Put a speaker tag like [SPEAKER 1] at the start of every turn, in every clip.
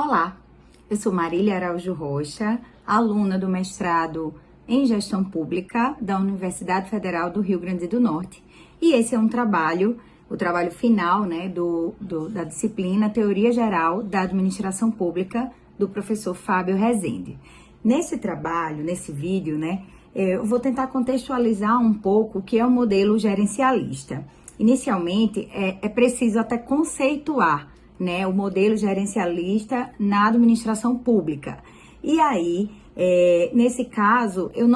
[SPEAKER 1] Olá, eu sou Marília Araújo Rocha, aluna do mestrado em Gestão Pública da Universidade Federal do Rio Grande do Norte. E esse é um trabalho, o trabalho final, né, da disciplina Teoria Geral da Administração Pública, do professor Fábio Rezende. Nesse trabalho, nesse vídeo, né, eu vou tentar contextualizar um pouco o que é o modelo gerencialista. Inicialmente, é preciso até conceituar, né, o modelo gerencialista na administração pública. E aí, nesse caso, eu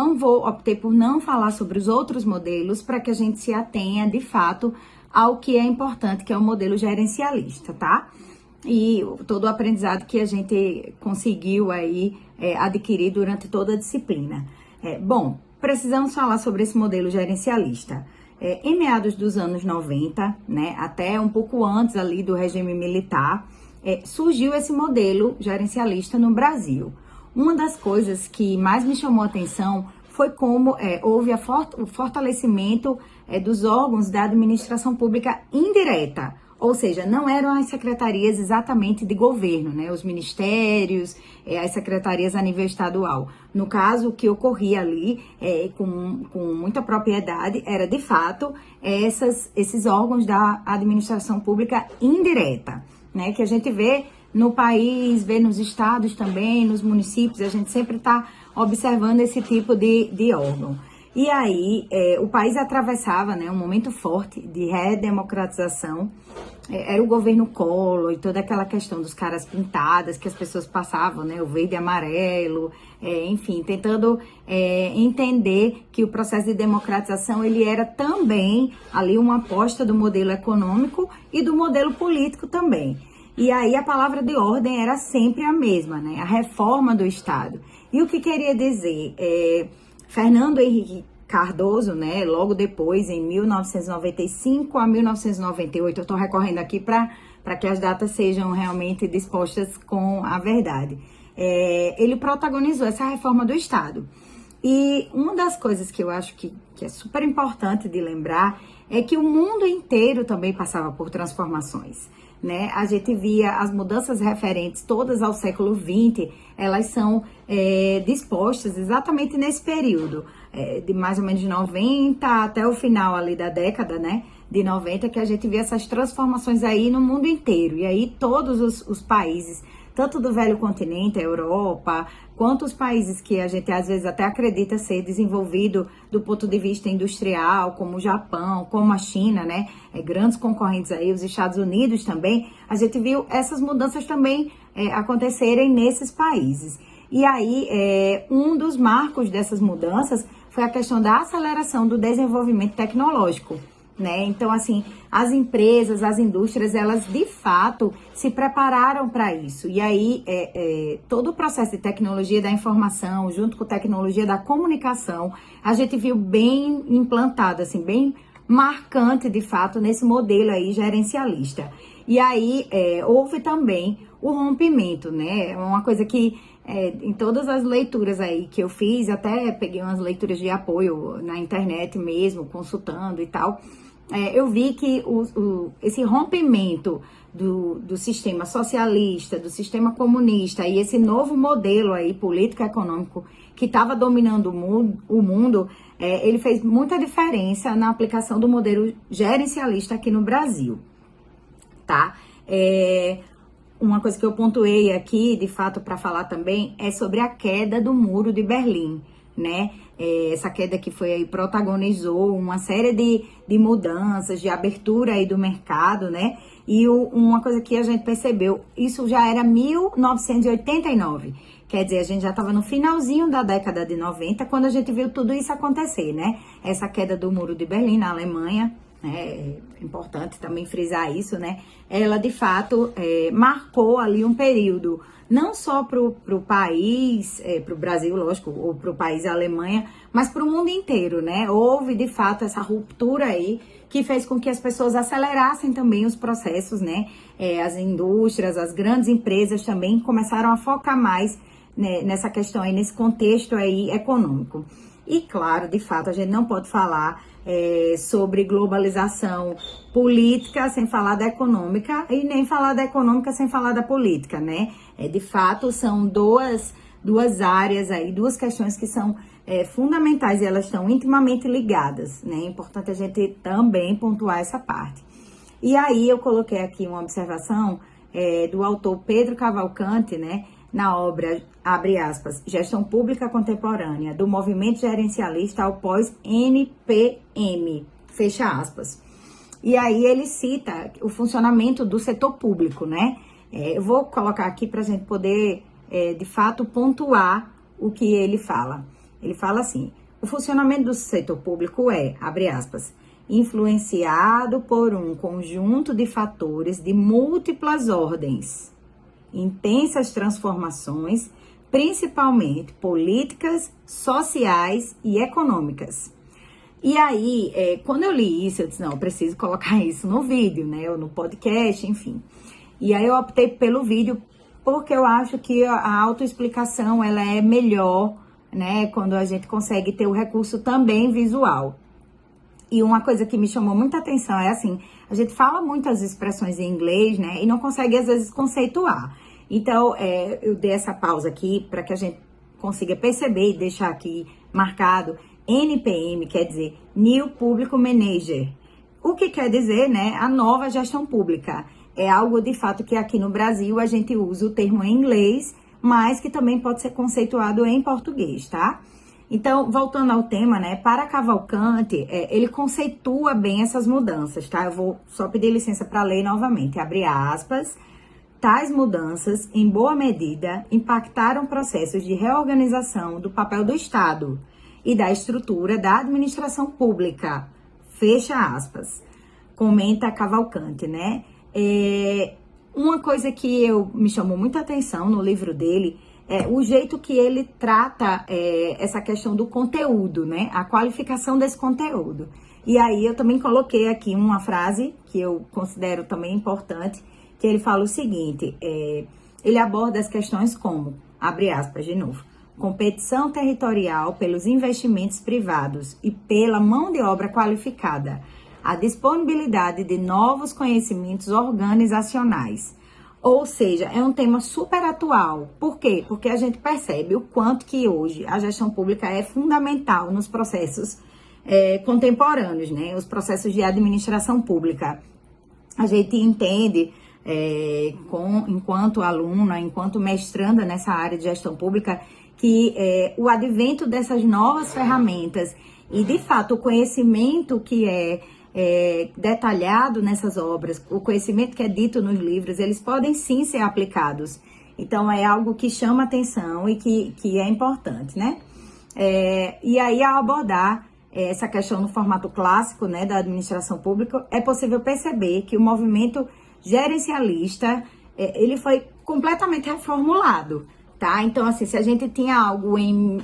[SPEAKER 1] optei por não falar sobre os outros modelos para que a gente se atenha, de fato, ao que é importante, que é o modelo gerencialista, tá? E todo o aprendizado que a gente conseguiu aí adquirir durante toda a disciplina. Bom, precisamos falar sobre esse modelo gerencialista. Em meados dos anos 90, né, até um pouco antes ali do regime militar, surgiu esse modelo gerencialista no Brasil. Uma das coisas que mais me chamou a atenção foi como houve o fortalecimento dos órgãos da administração pública indireta, ou seja, não eram as secretarias exatamente de governo, né? Os ministérios, as secretarias a nível estadual. No caso, o que ocorria ali, com muita propriedade, era de fato esses órgãos da administração pública indireta, né? Que a gente vê no país, vê nos estados também, nos municípios, a gente sempre está observando esse tipo de órgão. E aí, o país atravessava, né, um momento forte de redemocratização. Era o governo Collor e toda aquela questão dos caras pintadas que as pessoas passavam, né, o verde e amarelo, enfim, tentando entender que o processo de democratização ele era também ali uma aposta do modelo econômico e do modelo político também. E aí a palavra de ordem era sempre a mesma, né, a reforma do Estado. E o que queria dizer? Fernando Henrique Cardoso, né, logo depois, em 1995 a 1998, eu estou recorrendo aqui para que as datas sejam realmente dispostas com a verdade. Ele protagonizou essa reforma do Estado. E uma das coisas que eu acho que é super importante de lembrar é que o mundo inteiro também passava por transformações, né? A gente via as mudanças referentes todas ao século XX, elas são dispostas exatamente nesse período, de mais ou menos de 90 até o final ali da década, né, de 90, que a gente via essas transformações aí no mundo inteiro. E aí todos os países, tanto do velho continente, a Europa, quanto os países que a gente às vezes até acredita ser desenvolvido do ponto de vista industrial, como o Japão, como a China, né, grandes concorrentes aí, os Estados Unidos também, a gente viu essas mudanças também acontecerem nesses países. E aí, um dos marcos dessas mudanças foi a questão da aceleração do desenvolvimento tecnológico, né? Então, assim, as empresas, as indústrias, elas de fato se prepararam para isso. E aí, todo o processo de tecnologia da informação, junto com tecnologia da comunicação, a gente viu bem implantado, assim, bem marcante, de fato, nesse modelo aí gerencialista. E aí, houve também o rompimento, né? Uma coisa que em todas as leituras aí que eu fiz, até peguei umas leituras de apoio na internet mesmo, consultando e tal, eu vi que esse rompimento do sistema socialista, do sistema comunista e esse novo modelo aí político-econômico que estava dominando o mundo, ele fez muita diferença na aplicação do modelo gerencialista aqui no Brasil, tá? Uma coisa que eu pontuei aqui, de fato, para falar também, é sobre a queda do Muro de Berlim, né? Essa queda que foi aí, protagonizou uma série de mudanças, de abertura aí do mercado, né? E uma coisa que a gente percebeu, isso já era 1989, quer dizer, a gente já estava no finalzinho da década de 90, quando a gente viu tudo isso acontecer, né? Essa queda do Muro de Berlim na Alemanha, é importante também frisar isso, né? Ela, de fato, marcou ali um período, não só para o país, para o Brasil, lógico, ou para o país Alemanha, mas para o mundo inteiro, né? Houve, de fato, essa ruptura aí, que fez com que as pessoas acelerassem também os processos, né? As indústrias, as grandes empresas também começaram a focar mais, né, nessa questão aí, nesse contexto aí econômico. E, claro, de fato, a gente não pode falar sobre globalização política sem falar da econômica e nem falar da econômica sem falar da política, né? De fato, são duas áreas aí, duas questões que são fundamentais e elas estão intimamente ligadas, né? É importante a gente também pontuar essa parte. E aí eu coloquei aqui uma observação do autor Pedro Cavalcante, né? Na obra, abre aspas, Gestão Pública Contemporânea, do Movimento Gerencialista ao pós-NPM, fecha aspas. E aí ele cita o funcionamento do setor público, né? Eu vou colocar aqui para a gente poder, de fato, pontuar o que ele fala. Ele fala assim, o funcionamento do setor público abre aspas, influenciado por um conjunto de fatores de múltiplas ordens, intensas transformações, principalmente políticas, sociais e econômicas. E aí, quando eu li isso, eu disse, não, eu preciso colocar isso no vídeo, né, ou no podcast, enfim. E aí eu optei pelo vídeo porque eu acho que a autoexplicação, ela é melhor, né, quando a gente consegue ter o recurso também visual. E uma coisa que me chamou muita atenção é assim, a gente fala muitas expressões em inglês, né, e não consegue às vezes conceituar. Então, eu dei essa pausa aqui para que a gente consiga perceber e deixar aqui marcado. NPM quer dizer New Public Manager. O que quer dizer, né, a nova gestão pública. É algo de fato que aqui no Brasil a gente usa o termo em inglês, mas que também pode ser conceituado em português, tá? Então, voltando ao tema, né, para Cavalcante, ele conceitua bem essas mudanças, tá? Eu vou só pedir licença para ler novamente, abre aspas. Tais mudanças, em boa medida, impactaram processos de reorganização do papel do Estado e da estrutura da administração pública, fecha aspas, comenta Cavalcante, né? Uma coisa que me chamou muita atenção no livro dele é o jeito que ele trata essa questão do conteúdo, né? A qualificação desse conteúdo. E aí eu também coloquei aqui uma frase que eu considero também importante, que ele fala o seguinte, ele aborda as questões como, abre aspas de novo, competição territorial pelos investimentos privados e pela mão de obra qualificada, a disponibilidade de novos conhecimentos organizacionais. Ou seja, é um tema super atual. Por quê? Porque a gente percebe o quanto que hoje a gestão pública é fundamental nos processos contemporâneos, né? Os processos de administração pública. A gente entende, enquanto aluna, enquanto mestranda nessa área de gestão pública, que o advento dessas novas ferramentas e, de fato, o conhecimento que detalhado nessas obras, o conhecimento que é dito nos livros, eles podem sim ser aplicados. Então, é algo que chama atenção e que é importante, né? E aí, ao abordar essa questão no formato clássico, né, da administração pública, é possível perceber que o movimento gerencialista, ele foi completamente reformulado, tá? Então, assim, se a gente tinha algo em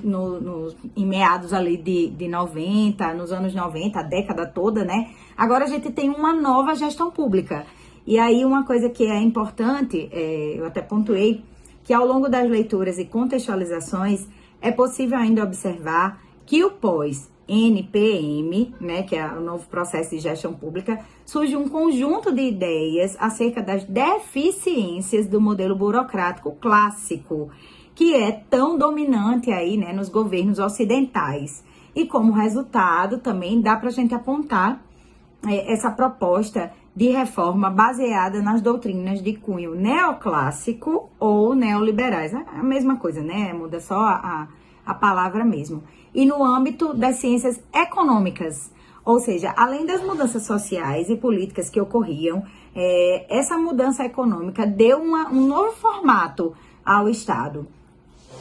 [SPEAKER 1] meados ali de 90, nos anos 90, a década toda, né? Agora a gente tem uma nova gestão pública. E aí, uma coisa que é importante, eu até pontuei, que ao longo das leituras e contextualizações, é possível ainda observar que o pós-NPM, né, que é o novo processo de gestão pública, surge um conjunto de ideias acerca das deficiências do modelo burocrático clássico, que é tão dominante aí, né, nos governos ocidentais. E como resultado, também dá para a gente apontar essa proposta de reforma baseada nas doutrinas de cunho neoclássico ou neoliberais. É a mesma coisa, né? Muda só a palavra mesmo. E no âmbito das ciências econômicas, ou seja, além das mudanças sociais e políticas que ocorriam, essa mudança econômica deu um novo formato ao Estado.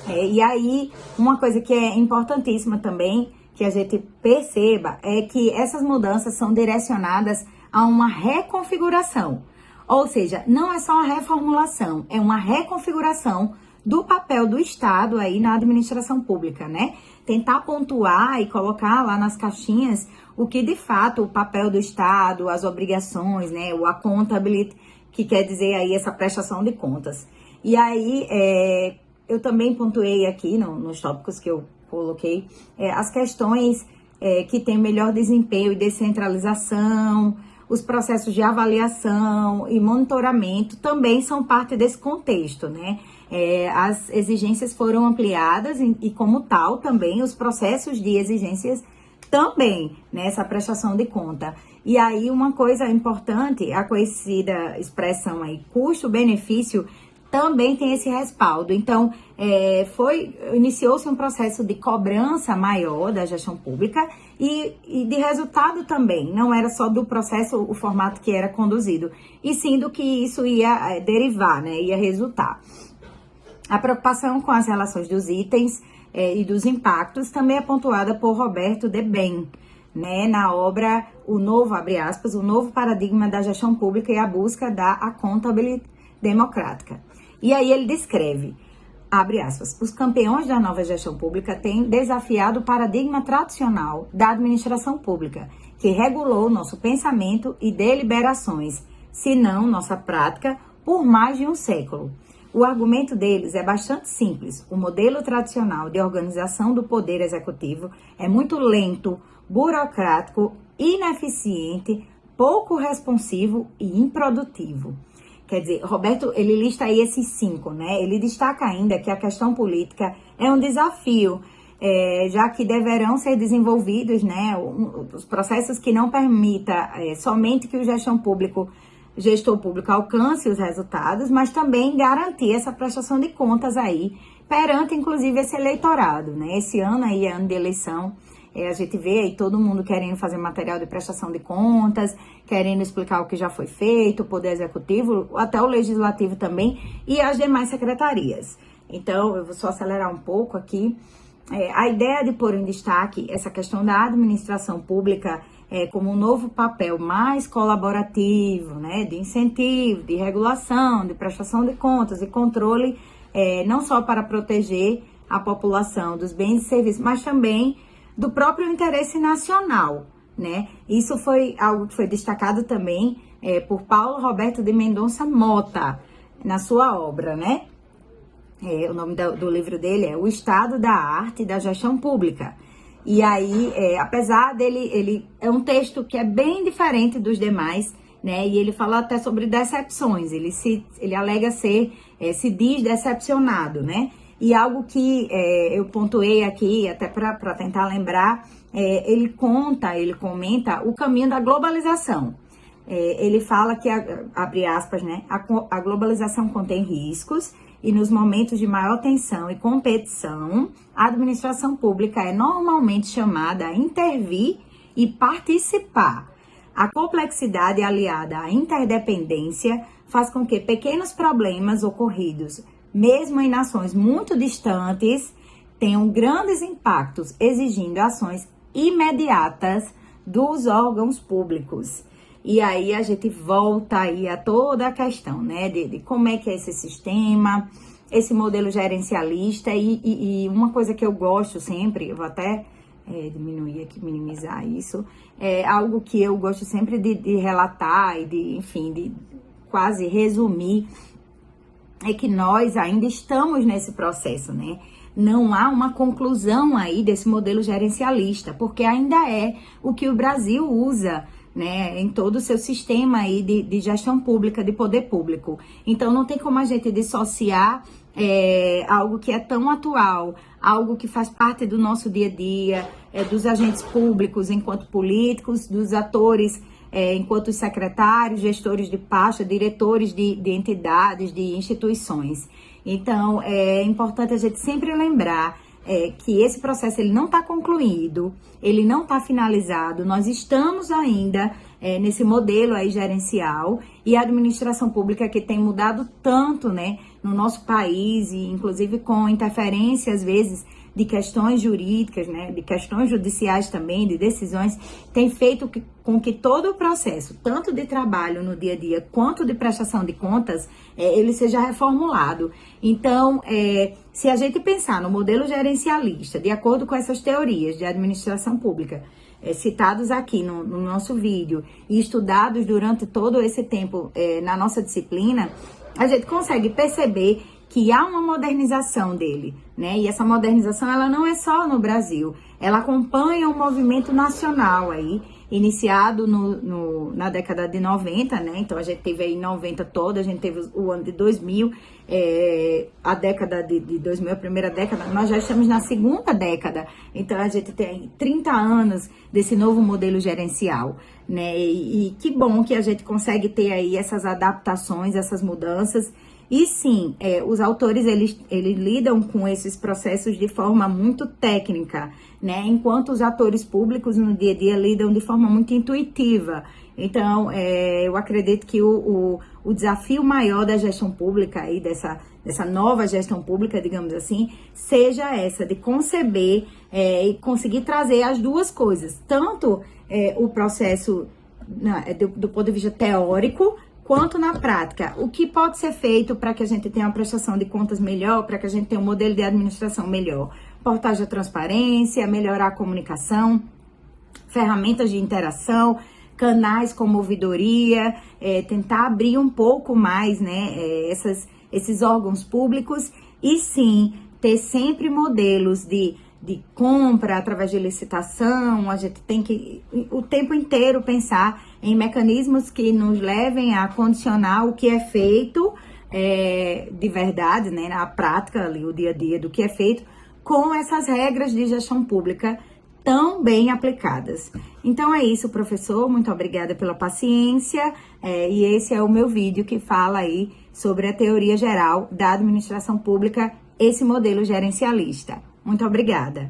[SPEAKER 1] E aí, uma coisa que é importantíssima também, que a gente perceba, é que essas mudanças são direcionadas a uma reconfiguração. Ou seja, não é só uma reformulação, é uma reconfiguração do papel do Estado aí na administração pública, né? Tentar pontuar e colocar lá nas caixinhas o que de fato o papel do Estado, as obrigações, né? O accountability, que quer dizer aí essa prestação de contas. E aí, eu também pontuei aqui nos tópicos que eu coloquei, as questões que tem melhor desempenho e descentralização. Os processos de avaliação e monitoramento também são parte desse contexto, né? As exigências foram ampliadas e como tal, também os processos de exigências também, nessa prestação de conta. E aí, uma coisa importante, a conhecida expressão aí, custo-benefício, também tem esse respaldo. Então, iniciou-se um processo de cobrança maior da gestão pública e de resultado também. Não era só do processo o formato que era conduzido, e sim do que isso ia derivar, né? Ia resultar. A preocupação com as relações dos itens e dos impactos também é pontuada por Roberto Deben, né, na obra O Novo, abre aspas, o novo paradigma da gestão pública e a busca da accountability democrática. E aí ele descreve, abre aspas, os campeões da nova gestão pública têm desafiado o paradigma tradicional da administração pública, que regulou nosso pensamento e deliberações, se não nossa prática, por mais de um século. O argumento deles é bastante simples. O modelo tradicional de organização do poder executivo é muito lento, burocrático, ineficiente, pouco responsivo e improdutivo. Quer dizer, Roberto, ele lista aí esses 5, né? Ele destaca ainda que a questão política é um desafio, já que deverão ser desenvolvidos, né, os processos que não permita somente que o gestor público alcance os resultados, mas também garantir essa prestação de contas aí, perante, inclusive, esse eleitorado, né? Esse ano aí é ano de eleição, a gente vê aí todo mundo querendo fazer material de prestação de contas, querendo explicar o que já foi feito, o Poder Executivo, até o Legislativo também, e as demais secretarias. Então, eu vou só acelerar um pouco aqui. A ideia de pôr em destaque essa questão da administração pública como um novo papel mais colaborativo, né, de incentivo, de regulação, de prestação de contas e controle, não só para proteger a população dos bens e serviços, mas também do próprio interesse nacional, né? Isso foi algo que foi destacado também por Paulo Roberto de Mendonça Mota, na sua obra, né? O nome do livro dele é O Estado da Arte da Gestão Pública. E aí, apesar dele, ele é um texto que é bem diferente dos demais, né? E ele fala até sobre decepções, ele alega se diz decepcionado, né? E algo que eu pontuei aqui, até para tentar lembrar, ele comenta o caminho da globalização. Ele fala que, abre aspas, né, a globalização contém riscos e nos momentos de maior tensão e competição, a administração pública é normalmente chamada a intervir e participar. A complexidade aliada à interdependência faz com que pequenos problemas ocorridos mesmo em nações muito distantes, tenham grandes impactos, exigindo ações imediatas dos órgãos públicos. E aí a gente volta aí a toda a questão, né, de como é que é esse sistema, esse modelo gerencialista e uma coisa que eu gosto sempre, eu vou até diminuir aqui, minimizar isso, algo que eu gosto sempre de relatar e de quase resumir, é que nós ainda estamos nesse processo, né? Não há uma conclusão aí desse modelo gerencialista, porque ainda é o que o Brasil usa, né, em todo o seu sistema aí de gestão pública, de poder público. Então, não tem como a gente dissociar algo que é tão atual, algo que faz parte do nosso dia a dia, dos agentes públicos enquanto políticos, dos atores enquanto secretários, gestores de pasta, diretores de entidades, de instituições. Então, é importante a gente sempre lembrar que esse processo ele não está concluído, ele não está finalizado, nós estamos ainda nesse modelo aí gerencial e a administração pública que tem mudado tanto, né, no nosso país e inclusive com interferência às vezes de questões jurídicas, né, de questões judiciais também, de decisões, tem feito com que todo o processo, tanto de trabalho no dia a dia, quanto de prestação de contas, ele seja reformulado. Então, se a gente pensar no modelo gerencialista, de acordo com essas teorias de administração pública, citados aqui no nosso vídeo e estudados durante todo esse tempo na nossa disciplina, a gente consegue perceber que há uma modernização dele, né? E essa modernização, ela não é só no Brasil, ela acompanha o movimento nacional aí, iniciado na década de 90, né? Então, a gente teve aí 90 toda, a gente teve o ano de 2000, a década de 2000, a primeira década, nós já estamos na segunda década. Então, a gente tem 30 anos desse novo modelo gerencial, né? E que bom que a gente consegue ter aí essas adaptações, essas mudanças. E sim, os autores, eles lidam com esses processos de forma muito técnica, né? Enquanto os atores públicos no dia a dia lidam de forma muito intuitiva. Então, eu acredito que o desafio maior da gestão pública, aí, dessa nova gestão pública, digamos assim, seja essa, de conceber e conseguir trazer as duas coisas. Tanto o processo do ponto de vista teórico, quanto na prática. O que pode ser feito para que a gente tenha uma prestação de contas melhor, para que a gente tenha um modelo de administração melhor? Portagem da transparência, melhorar a comunicação, ferramentas de interação, canais como ouvidoria, tentar abrir um pouco mais, né, esses órgãos públicos e sim, ter sempre modelos de compra através de licitação. A gente tem que o tempo inteiro pensar em mecanismos que nos levem a condicionar o que é feito de verdade, né, na prática, ali, o dia a dia do que é feito, com essas regras de gestão pública tão bem aplicadas. Então é isso, professor, muito obrigada pela paciência, e esse é o meu vídeo que fala aí sobre a teoria geral da administração pública, esse modelo gerencialista. Muito obrigada.